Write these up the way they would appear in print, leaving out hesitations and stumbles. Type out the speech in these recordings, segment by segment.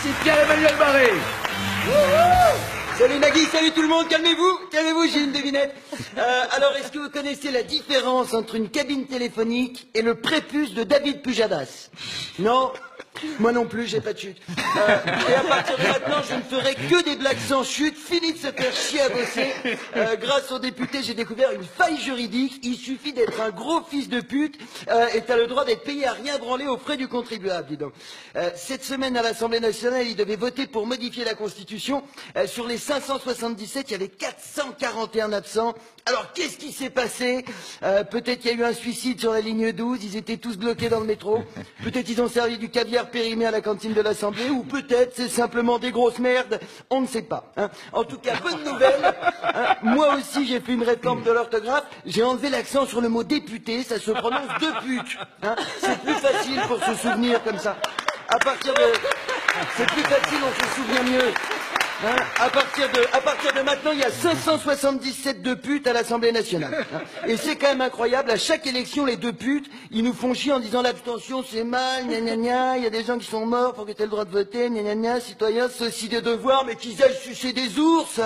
c'est Pierre-Emmanuel Barré. Salut Nagui, salut tout le monde, calmez-vous, j'ai une devinette. Alors, est-ce que vous connaissez la différence entre une cabine téléphonique et le prépuce de David Pujadas? Non? Moi non plus, j'ai pas de chute. Et à partir de maintenant, je ne ferai que des blagues sans chute. Fini de se faire chier à bosser. Grâce aux députés, j'ai découvert une faille juridique. Il suffit d'être un gros fils de pute et t'as le droit d'être payé à rien branler aux frais du contribuable, dis donc. Cette semaine à l'Assemblée nationale, ils devaient voter pour modifier la Constitution. Sur les 577, il y avait 441 absents. Alors, qu'est-ce qui s'est passé? Peut-être qu'il y a eu un suicide sur la ligne 12, ils étaient tous bloqués dans le métro. Peut-être ils ont servi du caviar périmé à la cantine de l'Assemblée, ou peut-être c'est simplement des grosses merdes, on ne sait pas. Hein. En tout cas, bonne nouvelle, hein. Moi aussi j'ai fait une réforme de l'orthographe, j'ai enlevé l'accent sur le mot député, ça se prononce de pute. Hein. C'est plus facile pour se souvenir comme ça. C'est plus facile, on se souvient mieux. Hein, à partir de maintenant, il y a 577 de putes à l'Assemblée nationale. Hein. Et c'est quand même incroyable, à chaque élection, les deux putes, ils nous font chier en disant l'abstention c'est mal, gna gna gna, il y a des gens qui sont morts pour que tu aies le droit de voter, gna gna gna, citoyens, ceci des devoirs, mais qu'ils aillent sucer des ours.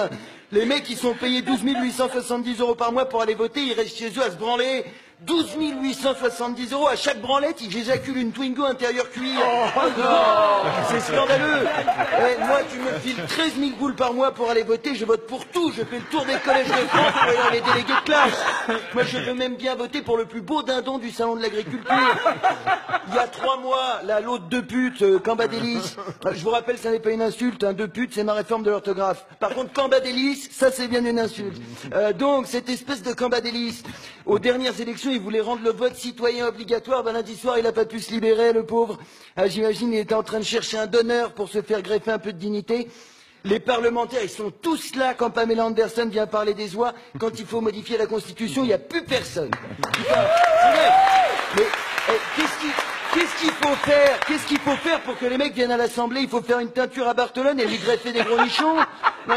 Les mecs, ils sont payés 12 870 € par mois pour aller voter, ils restent chez eux à se branler. 12 870 € à chaque branlette, j'éjacule une Twingo intérieure cuir. C'est scandaleux. Et moi, tu me files 13 000 boules par mois pour aller voter, je vote pour tout. Je fais le tour des collèges de France pour aller dans les délégués de classe. Moi, je veux même bien voter pour le plus beau dindon du salon de l'agriculture. Il y a 3 mois, là, l'autre de pute, Cambadélis. Je vous rappelle, ça n'est pas une insulte, hein, de pute, c'est ma réforme de l'orthographe. Par contre, Cambadélis, ça c'est bien une insulte. Donc, cette espèce de Cambadélis, aux dernières élections, il voulait rendre le vote citoyen obligatoire. Ben, lundi soir, il n'a pas pu se libérer, le pauvre. J'imagine, il était en train de chercher un donneur pour se faire greffer un peu de dignité. Les parlementaires, ils sont tous là quand Pamela Anderson vient parler des oies. Quand il faut modifier la Constitution, il n'y a plus personne. Putain, c'est vrai. Mais qu'est-ce qu'il faut faire pour que les mecs viennent à l'Assemblée? Il faut faire une teinture à Barcelone et lui greffer des gros nichons. Non,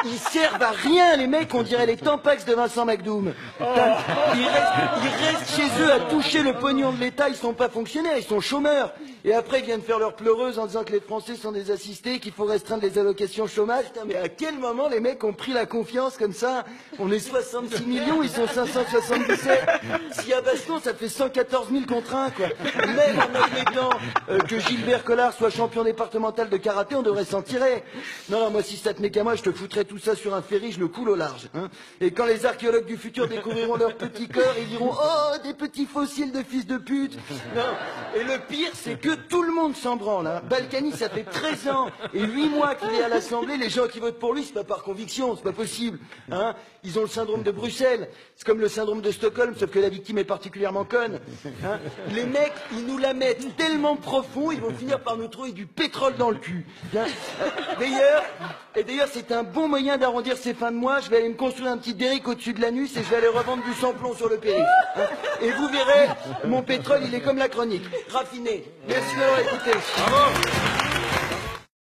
ils servent à rien, les mecs, on dirait les Tampax de Vincent McDoom. Putain, ils restent chez eux à toucher le pognon de l'État, ils sont pas fonctionnaires, ils sont chômeurs. Et après, ils viennent faire leur pleureuse en disant que les Français sont des assistés, qu'il faut restreindre les allocations chômage. Putain, mais à quel moment les mecs ont pris la confiance comme ça? On est 66 millions, ils sont 577. S'il y a baston, ça fait 114 000 contre 1, quoi. Même en admettant que Gilbert Collard soit champion départemental de karaté, on devrait s'en tirer. Non, non, moi, si ça tenait qu'à moi, je te foutrais tout ça sur un ferry, je le coule au large. Hein. Et quand les archéologues du futur découvriront leur petit corps, ils diront « Oh, des petits fossiles de fils de pute !» Non. Et le pire, c'est que tout le monde s'en branle. Hein. Balkany, ça fait 13 ans et 8 mois qu'il est à l'Assemblée. Les gens qui votent pour lui, c'est pas par conviction, c'est pas possible. Hein. Ils ont le syndrome de Bruxelles. C'est comme le syndrome de Stockholm, sauf que la victime est particulièrement conne. Hein. Les mecs, ils nous la mettent tellement profond, ils vont finir par nous trouver du pétrole dans le cul. Hein. D'ailleurs, c'est un bon moyen d'arrondir ces fins de mois. Je vais aller me construire un petit derrick au-dessus de l'anus et je vais aller revendre du sans-plomb sur le périph'. Hein. Et vous verrez, mon pétrole, il est comme la chronique, raffiné. Merci d'avoir écouté. Bravo.